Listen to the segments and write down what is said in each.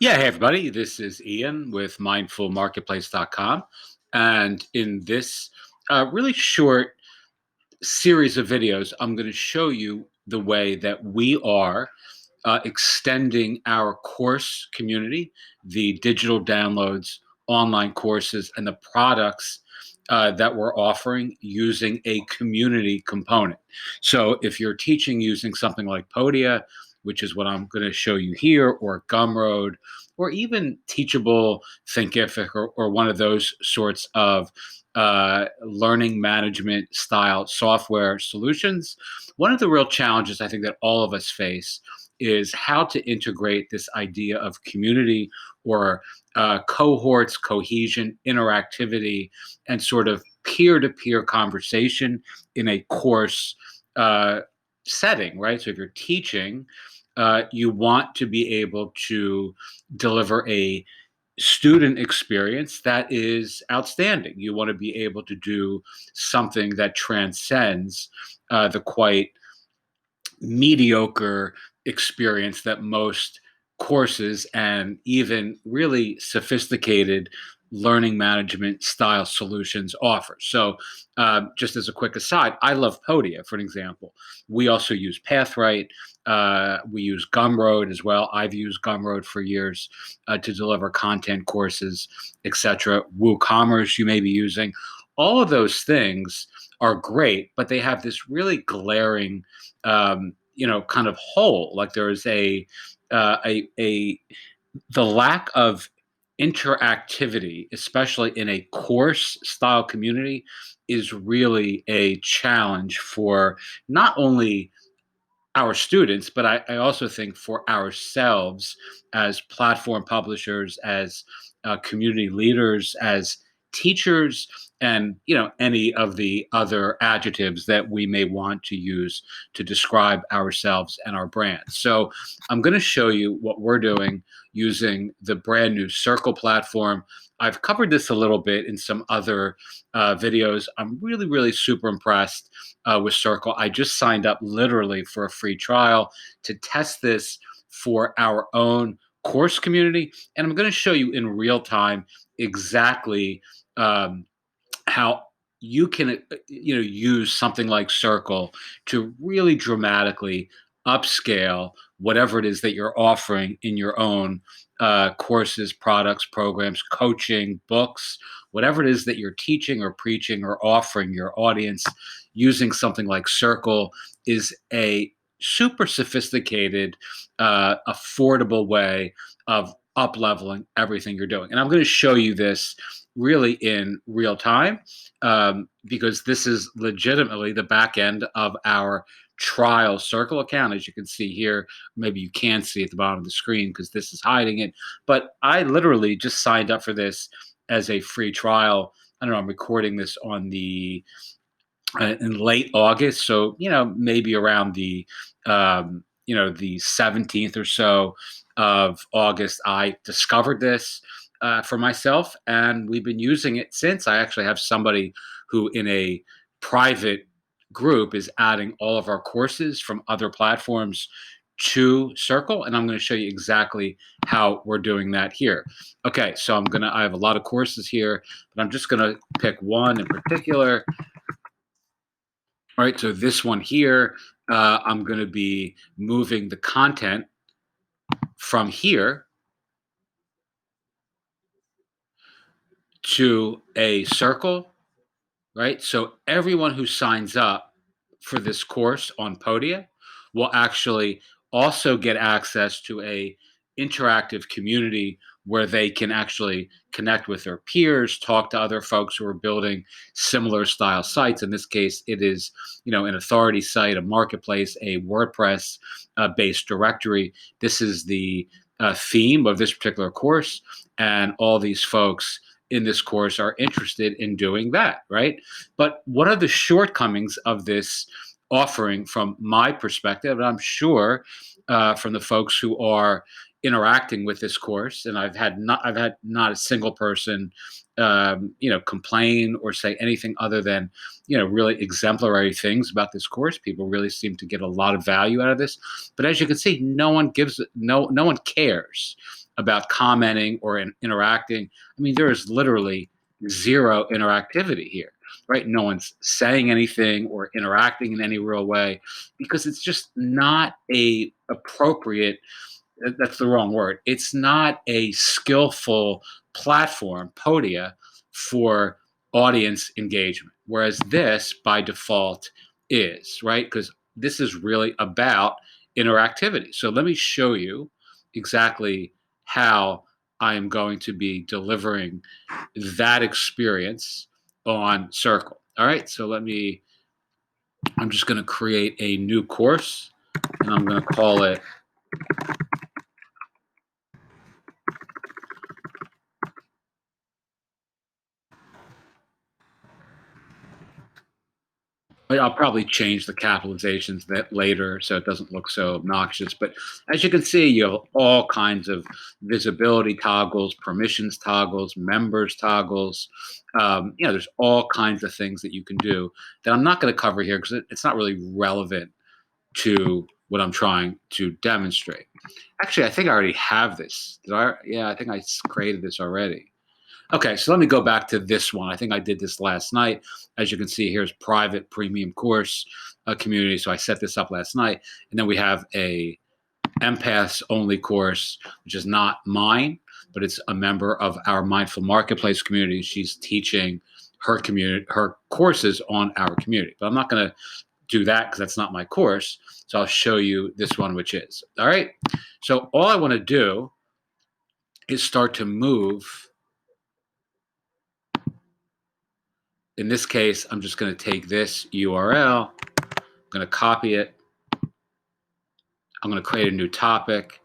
Yeah, hey everybody, this is Ian with mindfulmarketplace.com. And in this really short series of videos, I'm going to show you the way that we are extending our course community, the digital downloads, online courses, and the products that we're offering using a community component. So if you're teaching using something like Podia, which is what I'm going to show you here, or Gumroad, or even Teachable, Thinkific, or one of those sorts of learning management style software solutions, one of the real challenges I think that all of us face is how to integrate this idea of community or cohorts, cohesion, interactivity, and sort of peer-to-peer conversation in a course setting, right? So if you're teaching, you want to be able to deliver a student experience that is outstanding. You want to be able to do something that transcends the quite mediocre experience that most courses and even really sophisticated learning management style solutions offer. So, just as a quick aside, I love Podia, for an example. We also use Pathright. We use Gumroad as well. I've used Gumroad for years to deliver content courses, etc. WooCommerce, you may be using. All of those things are great, but they have this really glaring kind of hole. Like there is a the lack of interactivity, especially in a course style community, is really a challenge for not only our students, but I also think for ourselves as platform publishers, as community leaders, as teachers, and any of the other adjectives that we may want to use to describe ourselves and our brand. So I'm going to show you what we're doing using the brand new Circle platform. I've covered this a little bit in some other videos. I'm really, really super impressed with Circle. I just signed up literally for a free trial to test this for our own course community. And I'm going to show you in real time exactly um, how you can use something like Circle to really dramatically upscale whatever it is that you're offering in your own courses, products, programs, coaching, books, whatever it is that you're teaching or preaching or offering your audience. Using something like Circle is a super sophisticated, affordable way of up leveling everything you're doing. And I'm going to show you this really in real time, because this is legitimately the back end of our trial Circle account. As you can see here, maybe you can't see at the bottom of the screen because this is hiding it, but I literally just signed up for this as a free trial. I don't know, I'm recording this on the in late August, so maybe around the 17th or so of August, I discovered this for myself, and we've been using it since. I actually have somebody who, in a private group, is adding all of our courses from other platforms to Circle, and I'm going to show you exactly how we're doing that here. Okay, so I have a lot of courses here, but I'm just gonna pick one in particular. All right, so this one here, I'm going to be moving the content from here to a Circle, right? So everyone who signs up for this course on Podia will actually also get access to a interactive community where they can actually connect with their peers, talk to other folks who are building similar style sites. In this case, it is, an authority site, a marketplace, a WordPress based directory. This is the theme of this particular course, and all these folks in this course are interested in doing that, right? But what are the shortcomings of this offering from my perspective? And I'm sure from the folks who are interacting with this course, and I've had not a single person complain or say anything other than, really exemplary things about this course. People really seem to get a lot of value out of this. But as you can see, no one cares about commenting or interacting. I mean, there is literally zero interactivity here, right? No one's saying anything or interacting in any real way because it's just not a appropriate, that's the wrong word. It's not a skillful platform, Podia, for audience engagement. Whereas this, by default, is, right? Because this is really about interactivity. So let me show you exactly how I am going to be delivering that experience on Circle. All right. So I'm just going to create a new course and I'm going to call it I'll probably change the capitalizations that later so it doesn't look so obnoxious. But as you can see, you have all kinds of visibility toggles, permissions toggles, members toggles. There's all kinds of things that you can do that I'm not going to cover here because it's not really relevant to what I'm trying to demonstrate. Actually, I think I already have this. Did I? Yeah, I think I created this already. Okay, so let me go back to this one. I think I did this last night. As you can see, here's private premium course community. So I set this up last night. And then we have a empaths only course, which is not mine, but it's a member of our Mindful Marketplace community. She's teaching her courses on our community. But I'm not going to do that because that's not my course. So I'll show you this one, which is. All right. So all I want to do is start to move. In this case, I'm just going to take this URL, I'm going to copy it, I'm going to create a new topic.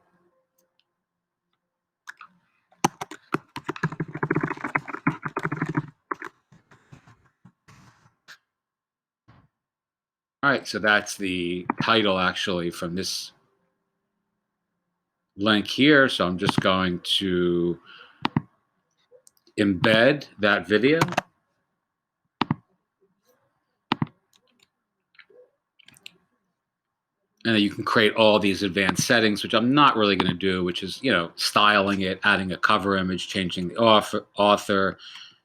All right, so that's the title actually from this link here. So I'm just going to embed that video. And then you can create all these advanced settings, which I'm not really going to do, which is, styling it, adding a cover image, changing the author.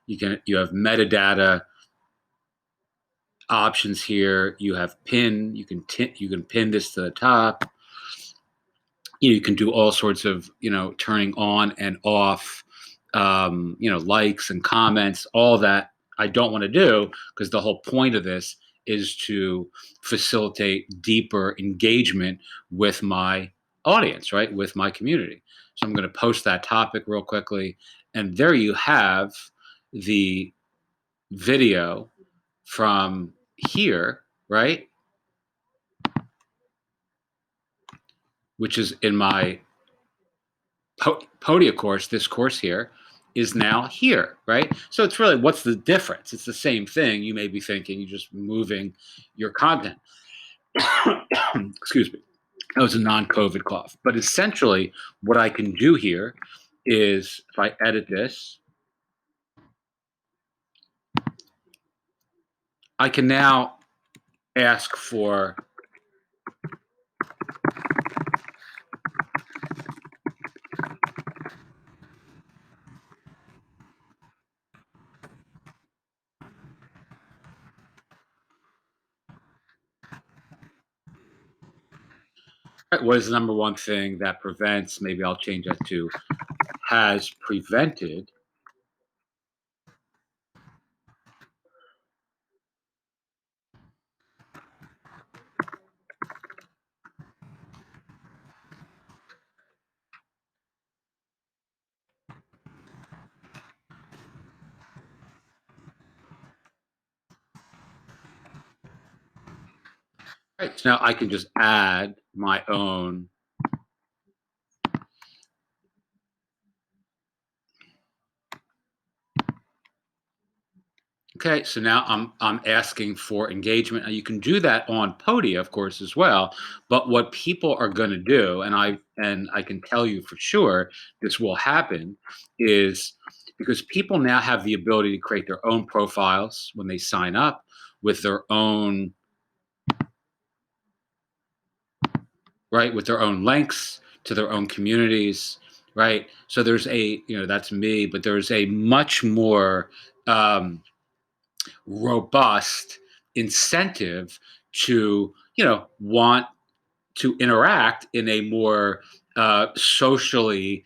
You have metadata options here. You have pin. You can pin this to the top. You can do all sorts of, turning on and off, likes and comments, all that I don't want to do because the whole point of this is to facilitate deeper engagement with my audience, right? With my community. So I'm going to post that topic real quickly. And there you have the video from here, right? Which is in my Podia course, this course here, is now here, right? So it's really, what's the difference? It's the same thing. You may be thinking you're just moving your content. Excuse me. That was a non-COVID cough. But essentially, what I can do here is if I edit this, I can now ask for what is the number one thing that prevents, maybe I'll change that to has prevented. Right, so now I can just add my own. Okay, so now I'm asking for engagement. And you can do that on Podia, of course, as well. But what people are going to do, and I can tell you for sure this will happen, is because people now have the ability to create their own profiles when they sign up with their own right with their own links to their own communities, right? So there's a that's me, but there's a much more um, robust incentive to want to interact in a more socially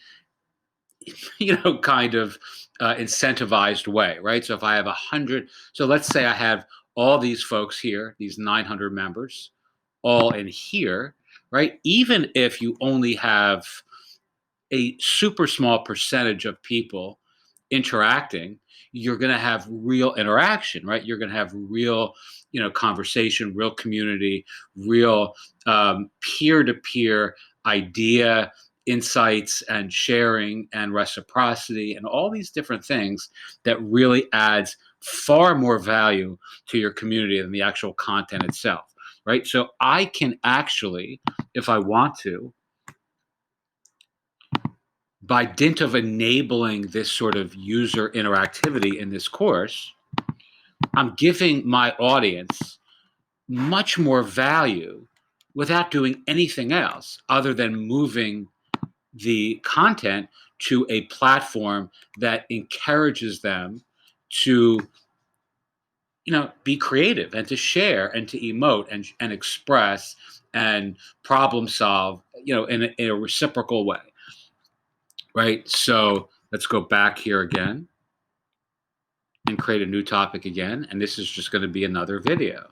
kind of incentivized way, right? So if I have 100, so let's say I have all these folks here, these 900 members, all in here, right? Even if you only have a super small percentage of people interacting, you're going to have real interaction, right? You're going to have real, conversation, real community, real peer-to-peer idea insights and sharing and reciprocity and all these different things that really adds far more value to your community than the actual content itself, right? So I can actually, if I want to, by dint of enabling this sort of user interactivity in this course, I'm giving my audience much more value without doing anything else other than moving the content to a platform that encourages them to be creative and to share and to emote and express and problem solve in a reciprocal way, right? So let's go back here again and create a new topic again. And this is just going to be another video.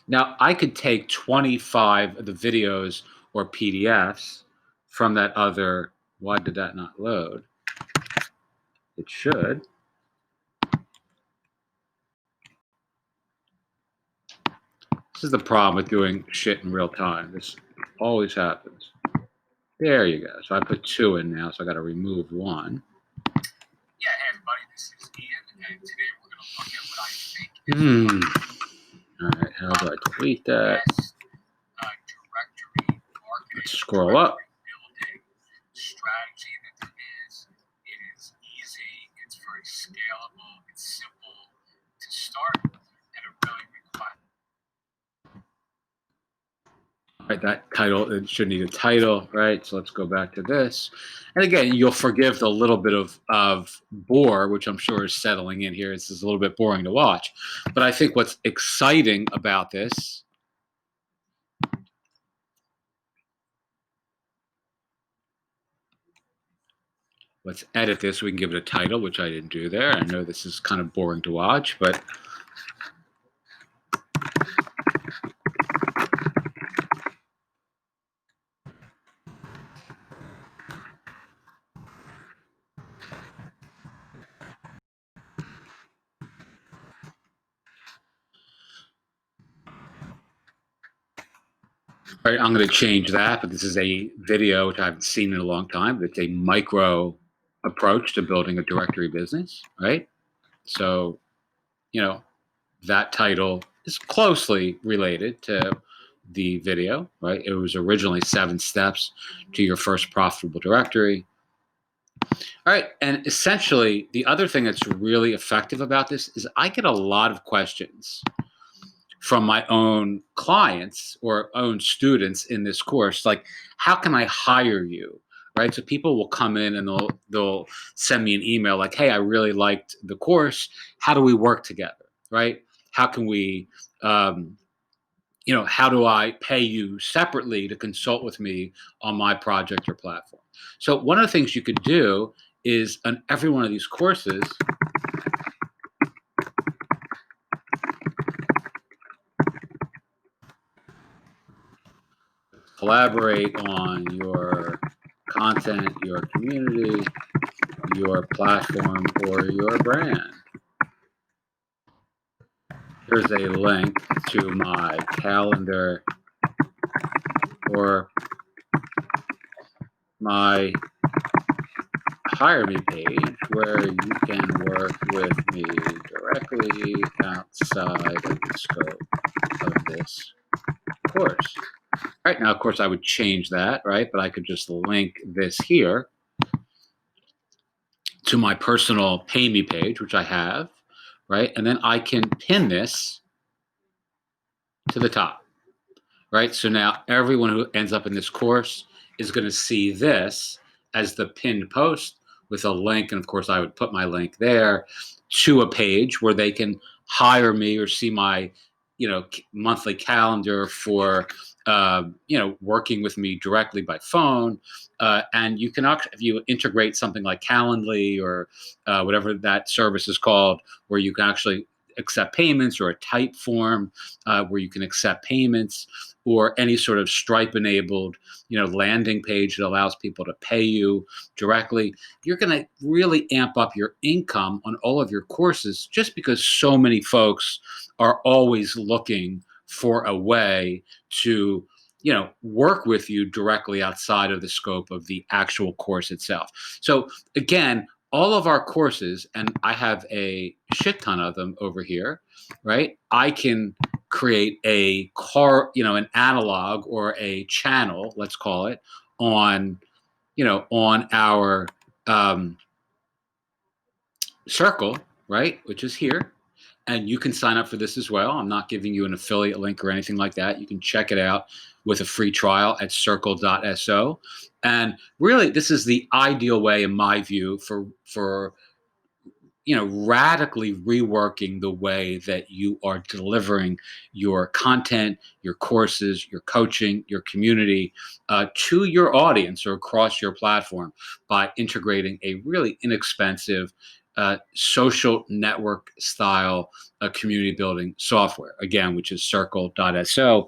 Now, I could take 25 of the videos or PDFs from that other. Why did that not load? It should. This is the problem with doing shit in real time. This always happens. There you go. So I put 2 in now, so I got to remove 1. Yeah, hey everybody, this is Ian, and today we're going to look at what I think is All right, how do I delete that? best directory marketing, Let's scroll up. building strategy that there is. It is easy, it's very scalable, it's simple to start, and it really requires. Right, that title, it should need a title, right? So let's go back to this. And again, you'll forgive the little bit of bore, which I'm sure is settling in here. This is a little bit boring to watch. But I think what's exciting about this let's edit this so we can give it a title, which I didn't do there. I know this is kind of boring to watch, but all right, I'm going to change that, but this is a video which I haven't seen in a long time. It's a micro approach to building a directory business, right? So, that title is closely related to the video, right? It was originally 7 steps to your first profitable directory. All right, and essentially, the other thing that's really effective about this is I get a lot of questions from my own clients or own students in this course, like, how can I hire you? Right. So people will come in and they'll send me an email like, hey, I really liked the course. How do we work together? Right. How can we how do I pay you separately to consult with me on my project or platform? So one of the things you could do is on every one of these courses, collaborate on your content, your community, your platform, or your brand. Here's a link to my calendar or my hire me page where you can work with me directly outside of the scope of this course. Right now, of course, I would change that, right? But I could just link this here to my personal pay me page, which I have, right? And then I can pin this to the top, right? So now everyone who ends up in this course is going to see this as the pinned post with a link. And of course, I would put my link there to a page where they can hire me or see my, monthly calendar for, working with me directly by phone. And you can actually, if you integrate something like Calendly or whatever that service is called, where you can actually accept payments, or a type form where you can accept payments, or any sort of Stripe enabled, landing page that allows people to pay you directly, you're going to really amp up your income on all of your courses, just because so many folks are always looking for a way to work with you directly outside of the scope of the actual course itself. So again, all of our courses, and I have a shit ton of them over here, right? I can create an analog or a channel, let's call it, on, on our um, circle, right, which is here. And you can sign up for this as well. I'm not giving you an affiliate link or anything like that. You can check it out with a free trial at Circle.So. And really, this is the ideal way, in my view, for radically reworking the way that you are delivering your content, your courses, your coaching, your community to your audience or across your platform, by integrating a really inexpensive social network style community building software, again, which is Circle.So.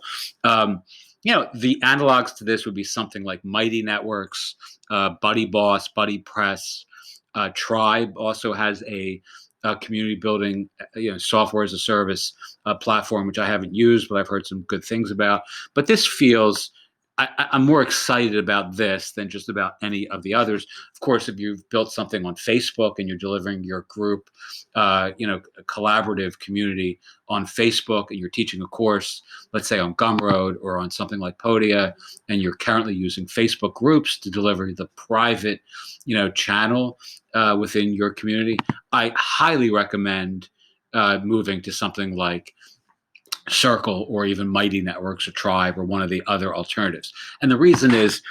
The analogs to this would be something like Mighty Networks, Buddy Boss, Buddy Press. Tribe also has a community building, software as a service platform, which I haven't used, but I've heard some good things about. But this feels, I'm more excited about this than just about any of the others. Of course, if you've built something on Facebook and you're delivering your group, a collaborative community on Facebook, and you're teaching a course, let's say on Gumroad or on something like Podia, and you're currently using Facebook groups to deliver the private, channel within your community, I highly recommend moving to something like Circle, or even Mighty Networks or Tribe, or one of the other alternatives. And the reason is,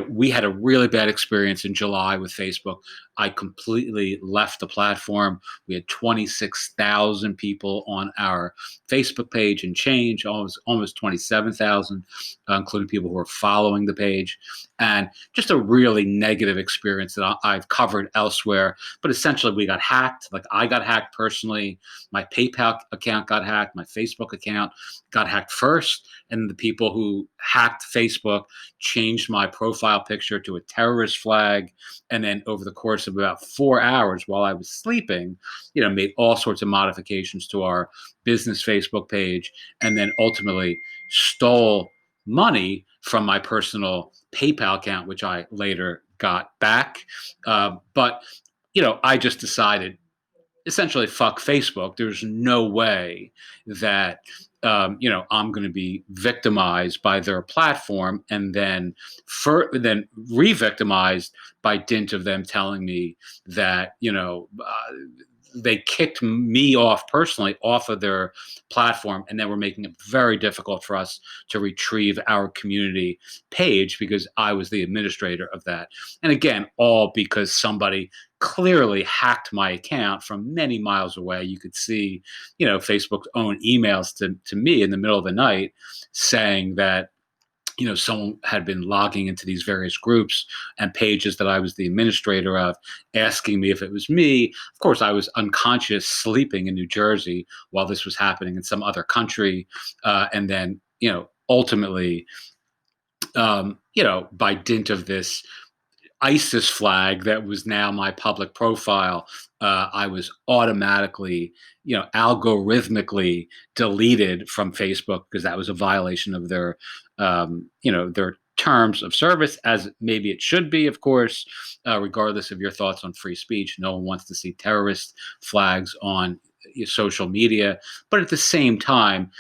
we had a really bad experience in July with Facebook. I completely left the platform. We had 26,000 people on our Facebook page and change, almost 27,000, including people who are following the page. And just a really negative experience that I've covered elsewhere. But essentially, we got hacked. Like, I got hacked personally. My PayPal account got hacked. My Facebook account got hacked first. And the people who hacked Facebook changed my profile picture to a terrorist flag. And then over the course of about 4 hours while I was sleeping, made all sorts of modifications to our business Facebook page. And then ultimately stole money from my personal PayPal account, which I later got back. But, I just decided, essentially, fuck Facebook. There's no way that I'm going to be victimized by their platform, and then re-victimized by dint of them telling me that they kicked me off personally off of their platform, and then were making it very difficult for us to retrieve our community page because I was the administrator of that. And again, all because somebody clearly hacked my account from many miles away. You could see, Facebook's own emails to me in the middle of the night saying that, someone had been logging into these various groups and pages that I was the administrator of, asking me if it was me. Of course, I was unconscious, sleeping in New Jersey while this was happening in some other country. And then, ultimately, by dint of this ISIS flag that was now my public profile, I was automatically, algorithmically deleted from Facebook, because that was a violation of their terms of service, as maybe it should be, of course, regardless of your thoughts on free speech. No one wants to see terrorist flags on social media. But at the same time,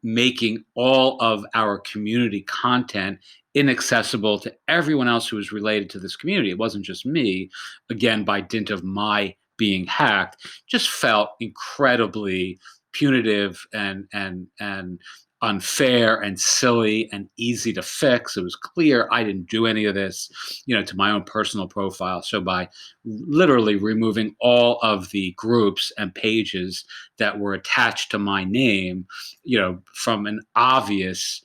making all of our community content inaccessible to everyone else who was related to this community. It wasn't just me, again, by dint of my being hacked, just felt incredibly punitive and unfair and silly and easy to fix. It was clear I didn't do any of this, to my own personal profile. So by literally removing all of the groups and pages that were attached to my name, from an obvious,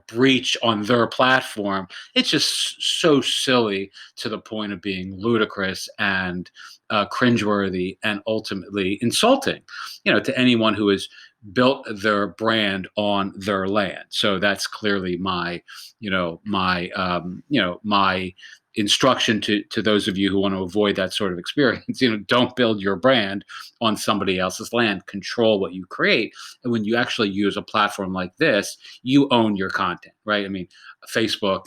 breach on their platform, it's just so silly to the point of being ludicrous and cringeworthy and ultimately insulting, to anyone who has built their brand on their land. So that's clearly my instruction to those of you who want to avoid that sort of experience. Don't build your brand on somebody else's land. Control what you create. And when you actually use a platform like this, you own your content, right? I mean, Facebook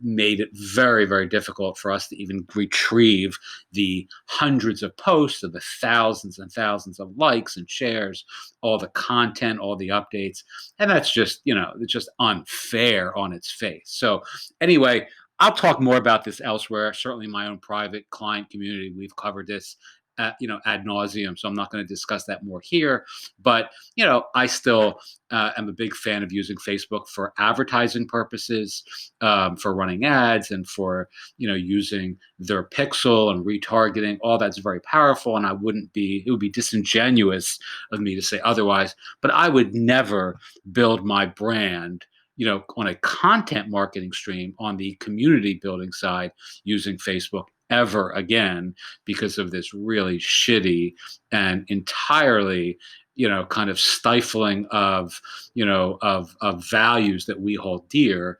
made it very, very difficult for us to even retrieve the hundreds of posts, of the thousands and thousands of likes and shares, all the content, all the updates. And that's just, it's just unfair on its face. So anyway, I'll talk more about this elsewhere. Certainly, in my own private client community, we've covered this, ad nauseum. So I'm not going to discuss that more here. But I still am a big fan of using Facebook for advertising purposes, for running ads, and for using their pixel and retargeting. All that's very powerful, and it would be disingenuous of me to say otherwise. But I would never build my brand on a content marketing stream on the community building side using Facebook ever again, because of this really shitty and entirely kind of stifling of values that we hold dear,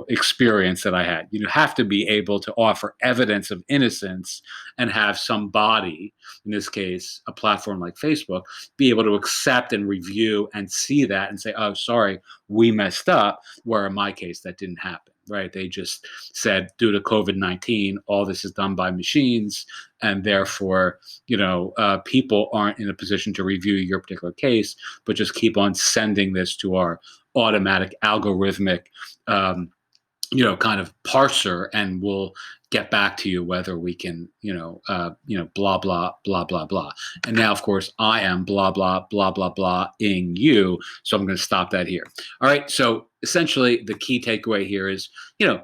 experience that I had. You have to be able to offer evidence of innocence and have somebody, in this case a platform like Facebook, be able to accept and review and see that and say, oh, sorry, we messed up, where in my case that didn't happen, right? They just said, due to COVID-19, all this is done by machines, and therefore people aren't in a position to review your particular case, but just keep on sending this to our automatic algorithmic kind of parser, and we'll get back to you whether we can, blah, blah, blah, blah, blah. And now, of course, I am blah, blah, blah, blah, blah ing you. So I'm going to stop that here. All right. So essentially the key takeaway here is,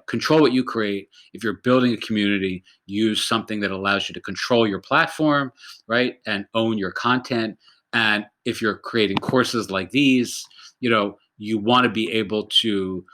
control what you create. If you're building a community, use something that allows you to control your platform, right? And own your content. And if you're creating courses like these, you want to be able to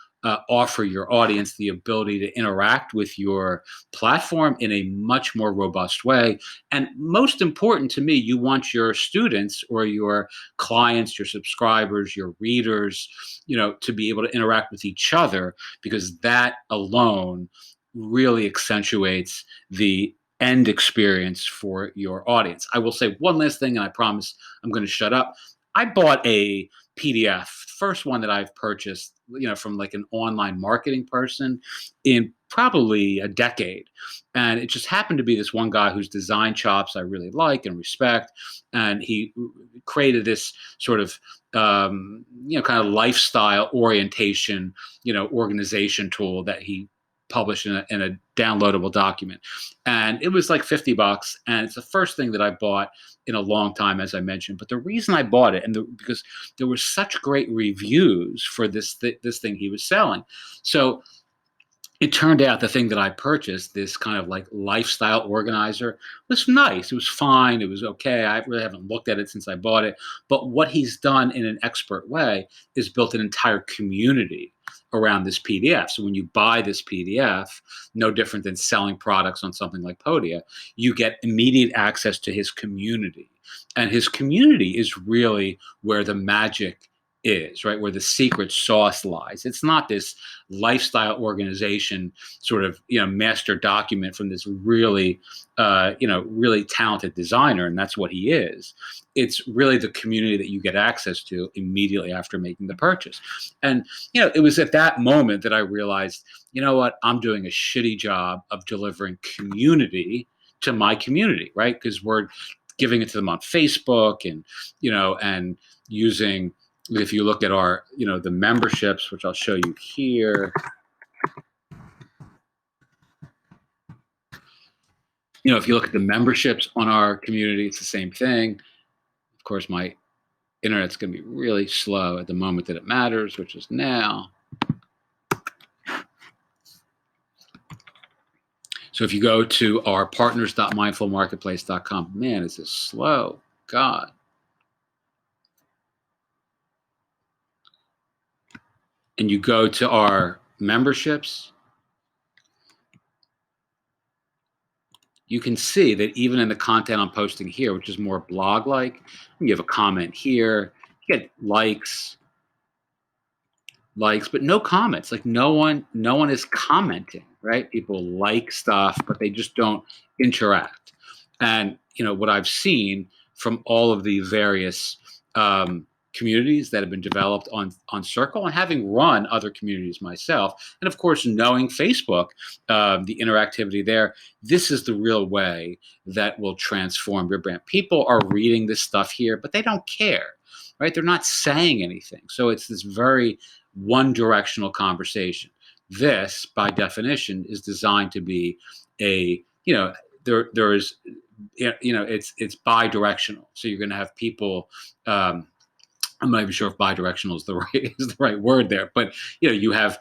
offer your audience the ability to interact with your platform in a much more robust way. And most important to me, you want your students or your clients, your subscribers, your readers, to be able to interact with each other, because that alone really accentuates the end experience for your audience. I will say one last thing, and I promise I'm going to shut up. I bought a PDF, first one that I've purchased, from like an online marketing person in probably a decade. And it just happened to be this one guy whose design chops I really like and respect. And he created this sort of, kind of lifestyle orientation, organization tool that he published in a downloadable document. And it was like $50. And it's the first thing that I bought in a long time, as I mentioned. But the reason I bought it, because there were such great reviews for this thing he was selling. So it turned out the thing that I purchased, this kind of like lifestyle organizer, was nice. It was fine. It was okay. I really haven't looked at it since I bought it. But what he's done in an expert way is built an entire community around this PDF. So when you buy this PDF, no different than selling products on something like Podia, you get immediate access to his community. And his community is really where the magic is, right? Where the secret sauce lies. It's not this lifestyle organization sort of, master document from this really, really talented designer. And that's what he is. It's really the community that you get access to immediately after making the purchase. And, it was at that moment that I realized, you know what, I'm doing a shitty job of delivering community to my community, right? Because we're giving it to them on Facebook, and using, if you look at our, the memberships, which I'll show you here. If you look at the memberships on our community, it's the same thing. Of course, my internet's going to be really slow at the moment that it matters, which is now. So if you go to our partners.mindfulmarketplace.com, man, is this slow? God. And you go to our memberships, you can see that even in the content I'm posting here, which is more blog-like, you have a comment here, you get likes, but no comments. Like no one is commenting, right? People like stuff, but they just don't interact. And what I've seen from all of the various communities that have been developed on Circle, and having run other communities myself, and of course knowing Facebook, the interactivity there, this is the real way that will transform your brand. People are reading this stuff here, but they don't care, right? They're not saying anything. So it's this very one-directional conversation. This, by definition, is designed to be a, there is, it's bi-directional. So you're going to have people. I'm not even sure if bi-directional is the right word there, but you have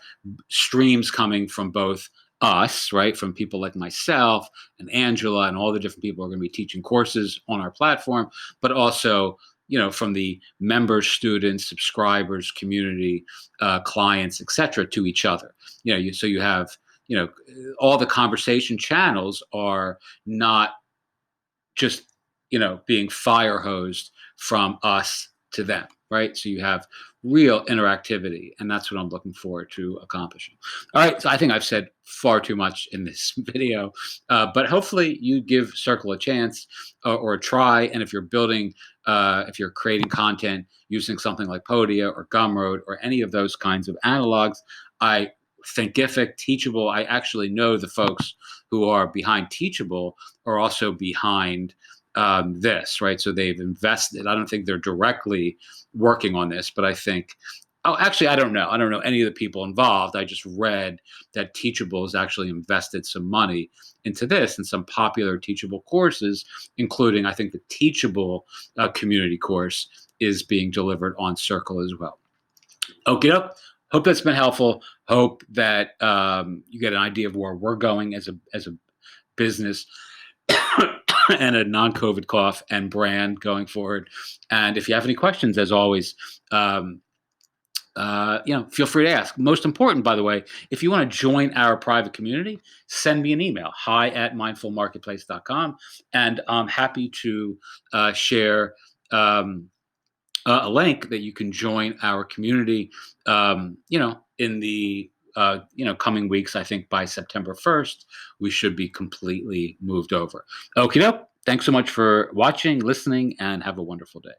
streams coming from both us, right, from people like myself and Angela and all the different people who are going to be teaching courses on our platform, but also from the members, students, subscribers, community, clients, etc., to each other. So you have all the conversation channels are not just being fire hosed from us to them, right? So you have real interactivity, and that's what I'm looking forward to accomplishing. All right, so I think I've said far too much in this video, but hopefully you give Circle a chance or a try. And if you're building, if you're creating content using something like Podia or Gumroad or any of those kinds of analogs, I Thinkific, Teachable, I actually know the folks who are behind Teachable are also behind this, right? So they've invested. I don't think they're directly working on this, but I think, oh, actually, I don't know. I don't know any of the people involved. I just read that Teachable has actually invested some money into this and some popular Teachable courses, including, I think, the Teachable community course is being delivered on Circle as well. Okay, hope that's been helpful. Hope that you get an idea of where we're going as a business and a non-COVID cough and brand going forward. And if you have any questions, as always, feel free to ask. Most important, by the way, if you want to join our private community, send me an email, hi@mindfulmarketplace.com, and I'm happy to share a link that you can join our community, in the coming weeks. I think by September 1st, we should be completely moved over. Okie doke. Thanks so much for watching, listening, and have a wonderful day.